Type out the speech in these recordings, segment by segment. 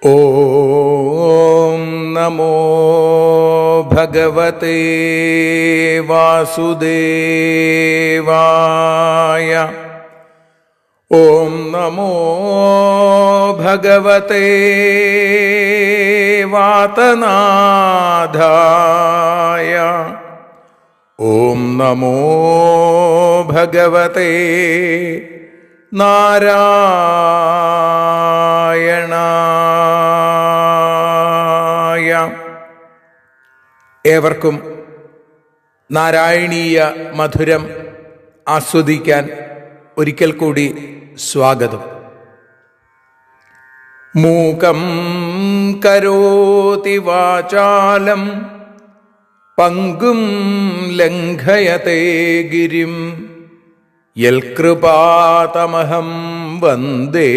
ഓം നമോ ഭഗവതേ വാസുദേവായ. ഓം നമോ ഭഗവതേ വാതനാഥായ. ഓം നമോ ഭഗവതേ നാരായണായ. ഏവർക്കും നാരായണീയ മധുരം ആസ്വദിക്കാൻ ഒരിക്കൽ കൂടി സ്വാഗതം. മൂകം കരോതി വാചാലം പങ്കും ലംഘയതേ ഗിരിം യൽകൃപാതമഹം വന്ദേ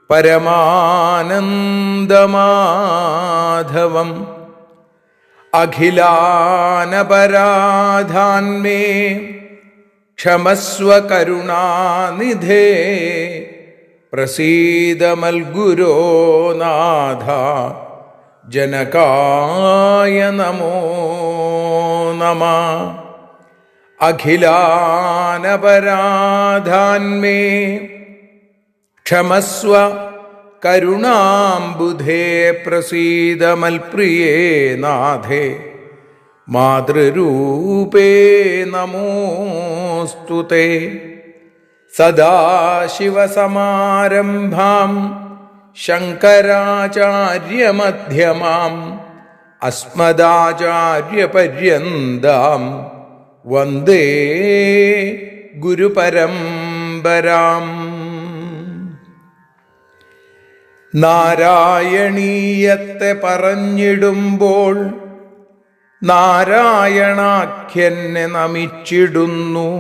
പരമാനന്ദമാധവം. അഖിലാനപരാധാന്മേ ക്ഷമസ്വ കരുണാനിധേ പ്രസീദ മൽഗുരോ നാഥ ജനകായ നമോ നമഃ. അഖിലാനപരാധാന്മേ ക്ഷമസ്വ കരുണാംബുധേ പ്രസീദ മൽപ്രിയേ നാഥേ മാതൃരൂപേ നമോസ്തുതേ. സദാശിവസമാരംഭാം ശങ്കരാചാര്യമധ്യമാം അസ്മദാചാര്യപര്യന്താം വന്ദേ ഗുരുപരമ്പരാം. നാരായണീയത്തെ പറഞ്ഞിടുമ്പോൾ നാരായണാഖ്യനെ നമിച്ചിടുന്നു.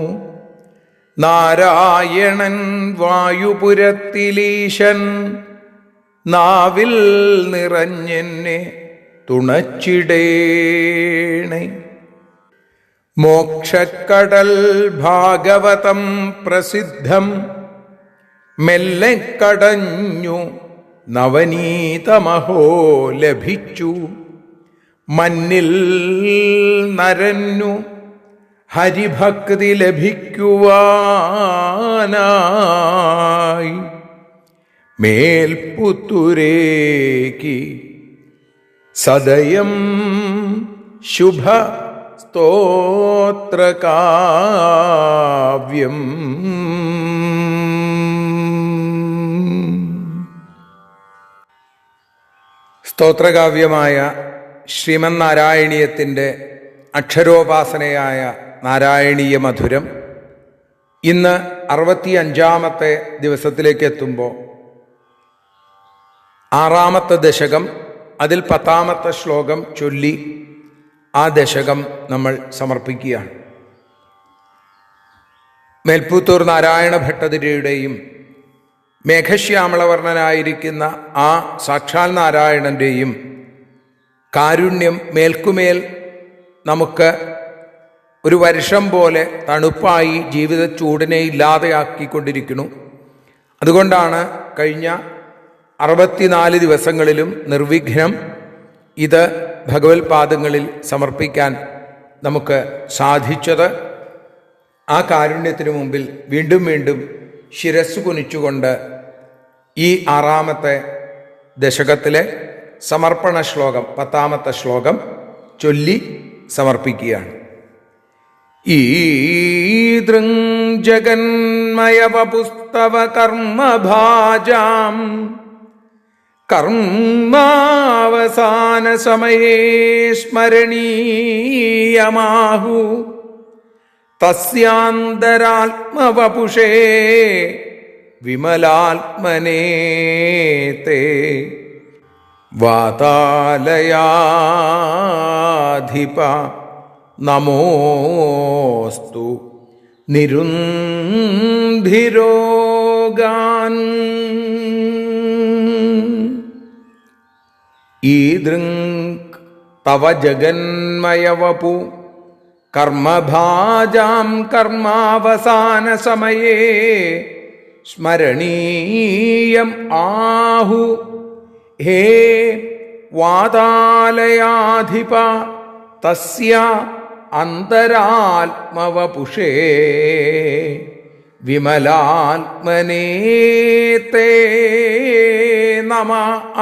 നാരായണൻ വായുപുരത്തിലീശൻ നാവിൽ നിറഞ്ഞെന്നെ തുണച്ചിടേണേ. മോക്ഷക്കടൽ ഭാഗവതം പ്രസിദ്ധം മെല്ലെ കടഞ്ഞു നവനീതമഹോ ലഭിച്ചു. മന്നിൽ നരന്നു ഹരിഭക്തി ലഭിക്കുവാനായി മേൽപുത്തൂരേക്ക് സദയം ശുഭ സ്തോത്രകാവ്യം. സ്തോത്രകാവ്യമായ ശ്രീമന്നാരായണീയത്തിൻ്റെ അക്ഷരോപാസനയായ നാരായണീയ മധുരം ഇന്ന് 65-ാമത്തെ ദിവസത്തിലേക്ക് എത്തുമ്പോൾ 6-ാമത്തെ ദശകം, അതിൽ 10-ാമത്തെ ശ്ലോകം ചൊല്ലി ആ ദശകം നമ്മൾ സമർപ്പിക്കുകയാണ്. മേൽപ്പുത്തൂർ നാരായണ ഭട്ടതിരിയുടെയും മേഘശ്യാമളവർണ്ണനായിരിക്കുന്ന ആ സാക്ഷാൽ നാരായണൻ്റെയും കാരുണ്യം മേൽക്കുമേൽ നമുക്ക് ഒരു വർഷം പോലെ തണുപ്പായി ജീവിത ചൂടിനെ ഇല്ലാതെയാക്കിക്കൊണ്ടിരിക്കുന്നു. അതുകൊണ്ടാണ് കഴിഞ്ഞ 64 ദിവസങ്ങളിലും നിർവിഘ്നം ഇത് ഭഗവത് പാദങ്ങളിൽ സമർപ്പിക്കാൻ നമുക്ക് സാധിച്ചത്. ആ കാരുണ്യത്തിനു മുമ്പിൽ വീണ്ടും വീണ്ടും ശിരസ് കുനിച്ചുകൊണ്ട് ഈ 6-ാമത്തെ ദശകത്തിലെ സമർപ്പണ ശ്ലോകം 10-ാമത്തെ ശ്ലോകം ചൊല്ലി സമർപ്പിക്കുകയാണ്. ഈദൃങ്ജഗന്മയവപുസ്തവ കർമ്മഭാജാം കർമാവസാന സമയേ സ്മരണീയമാഹു തസ്യാന്തരാത്മവപുഷേ വിമലാത്മനേ തേ വാതാലയാധിപ നമോസ്തു നിരുന്ധിരോഗാൻ. ഈദൃങ് തവ ജഗന്മയവപു കർമ്മഭാജാം കർമാവസാന സമയേ സ്മരണീയം ആഹു ഹേ വാതാലയാധിപ തസ്യ അന്തരാത്മവപുഷേ വിമലാത്മനേ തേ നമ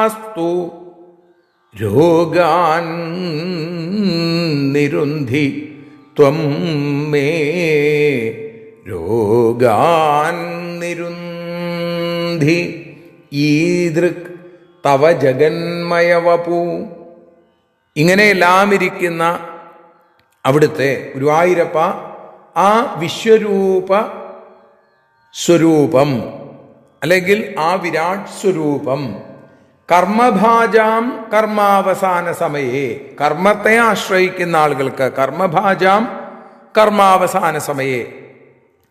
അസ്തു രോഗാൻ നിരുന്ധി ത്വം മേ രോഗാൻ നിരുന്ധി ഈദൃക് തവ ജഗന്മയവപു. ഇങ്ങനെയെല്ലാം ഇരിക്കുന്ന അവിടുത്തെ ഗുരുവായൂരപ്പ ആ വിശ്വരൂപ സ്വരൂപം അല്ലെങ്കിൽ ആ വിരാട് സ്വരൂപം കർമ്മഭാജാം കർമാവസാന സമയേ, കർമ്മത്തെ ആശ്രയിക്കുന്ന ആളുകൾക്ക് കർമ്മഭാജാം കർമാവസാന സമയേ,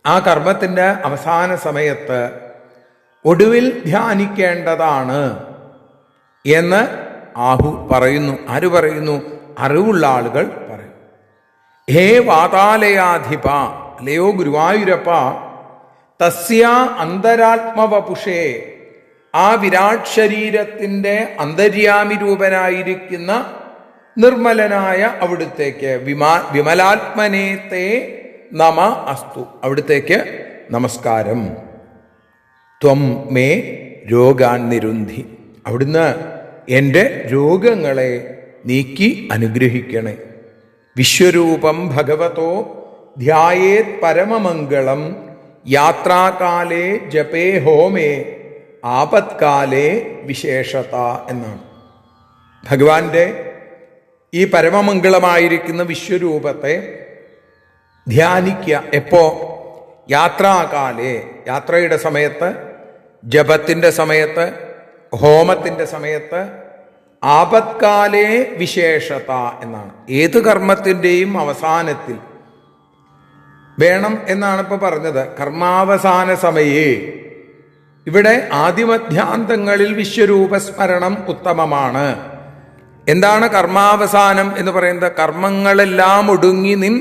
ആ കർമ്മത്തിൻ്റെ അവസാന സമയത്ത് ഒടുവിൽ ധ്യാനിക്കേണ്ടതാണ് എന്ന് ആഹു പറയുന്നു. ആര് പറയുന്നു? അറിവുള്ള ആളുകൾ പറയും. ഹേ വാതാലയാധിപ, അല്ലയോ ഗുരുവായൂരപ്പ, തസ്യ അന്തരാത്മവപുഷേ, ആ വിരാട് ശരീരത്തിൻ്റെ അന്തര്യാമി രൂപനായിരിക്കുന്ന നിർമ്മലനായ അവിടുത്തേക്ക് വിമലാത്മനേത്തെ നമ അസ്തു, അവിടുത്തേക്ക് നമസ്കാരം. ത്വം മേ രോഗാൻ നിരുന്ധി, അവിടുന്ന് എൻ്റെ രോഗങ്ങളെ നീക്കി അനുഗ്രഹിക്കണേ. വിശ്വരൂപം ഭഗവതോ ധ്യായേത് പരമമംഗളം യാത്രാകാലേ ജപേ ഹോമേ ആപത്കാലേ വിശേഷത എന്നാണ്. ഭഗവാന്റെ ഈ പരമമംഗളമായിരിക്കുന്ന വിശ്വരൂപത്തെ ധ്യാനിക്കുക. എപ്പോ? യാത്രാകാലേ, യാത്രയുടെ സമയത്ത്, ജപത്തിൻ്റെ സമയത്ത്, ഹോമത്തിൻ്റെ സമയത്ത്, ആപത്കാലേ വിശേഷത എന്നാണ്. ഏത് കർമ്മത്തിൻ്റെയും അവസാനത്തിൽ വേണം എന്നാണ് ഇപ്പോൾ പറഞ്ഞത്. കർമാവസാന സമയേ, ഇവിടെ ആദിമധ്യാന്തങ്ങളിൽ വിശ്വരൂപസ്മരണം ഉത്തമമാണ്. എന്താണ് കർമാവസാനം എന്ന് പറയുന്നത്? കർമ്മങ്ങളെല്ലാം ഒടുങ്ങി നിൻ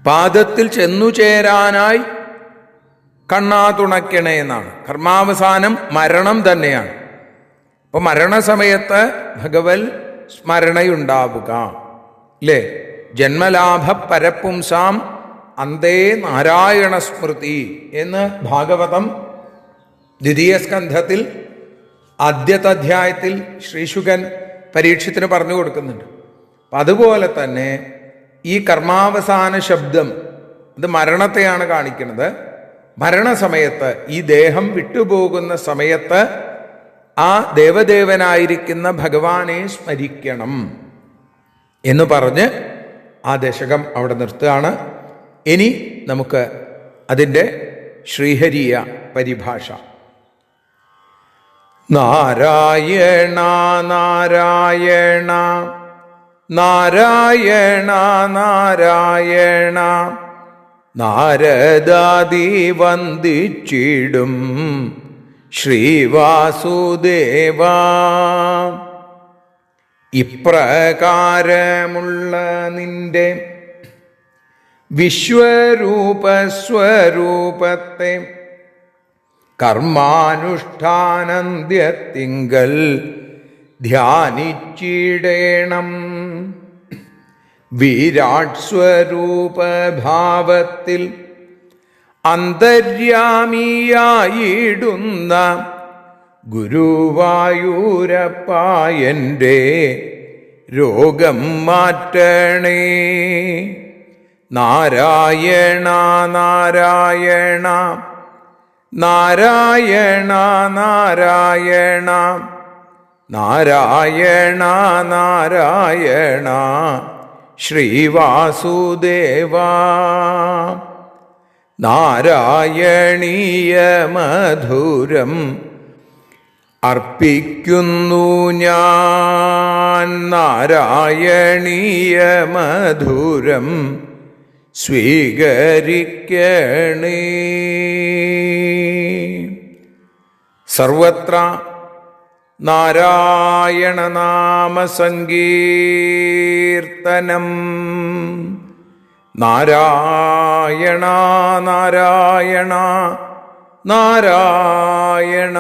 പാദത്തിൽ ചെന്നു ചേരാനായി കണ്ണാ തുണയ്ക്കണേ എന്നാണ്. കർമാവസാനം മരണം തന്നെയാണ്. അപ്പോൾ മരണസമയത്ത് ഭഗവൽ സ്മരണയുണ്ടാവുക അല്ലേ? ജന്മലാഭ പരപുംസാം അന്തേ നാരായണ സ്മൃതി എന്ന് ഭാഗവതം ദ്വിതീയ സ്കന്ധത്തിൽ ആദ്യത്തെ അധ്യായത്തിൽ ശ്രീശുകൻ പരീക്ഷത്തിന് പറഞ്ഞു കൊടുക്കുന്നുണ്ട്. അപ്പം അതുപോലെ തന്നെ ഈ കർമാവസാന ശബ്ദം ഇത് മരണത്തെയാണ് കാണിക്കുന്നത്. മരണസമയത്ത്, ഈ ദേഹം വിട്ടുപോകുന്ന സമയത്ത് ആ ദേവദേവനായിരിക്കുന്ന ഭഗവാനെ സ്മരിക്കണം എന്ന് പറഞ്ഞ് ആ ദശകം അവിടെ നിർത്തുകയാണ്. ഇനി നമുക്ക് അതിൻ്റെ ശ്രീഹരിയ പരിഭാഷ. നാരായണ നാരായണ നാരായണ നാരായണ നാരദാദി വന്ദിച്ചിടും ശ്രീവാസുദേവ. ഇപ്രകാരമുള്ള നിന്റെ വിശ്വരൂപസ്വരൂപത്തെ കർമാനുഷ്ഠാനന്ത്യത്തിങ്കൽ ധ്യാനിച്ചിടേണം. വിരാട് സ്വരൂപഭാവത്തിൽ അന്തര്യാമിയായിടുന്ന ഗുരുവായൂരപ്പായൻ്റെ രോഗം മാറ്റണേ. നാരായണ നാരായണ നാരായണ നാരായണ നാരായണ നാരായണ ശ്രീവാസുദേവ. നാരായണീയ മധുരം അർപ്പിക്കുന്നു ഞാൻ. നാരായണീയ മധുരം സ്വീകരിക്കണേ. സർവത്ര നാരായണ നാമസങ്കീർത്തനം. നാരായണ നാരായണ നാരായണ.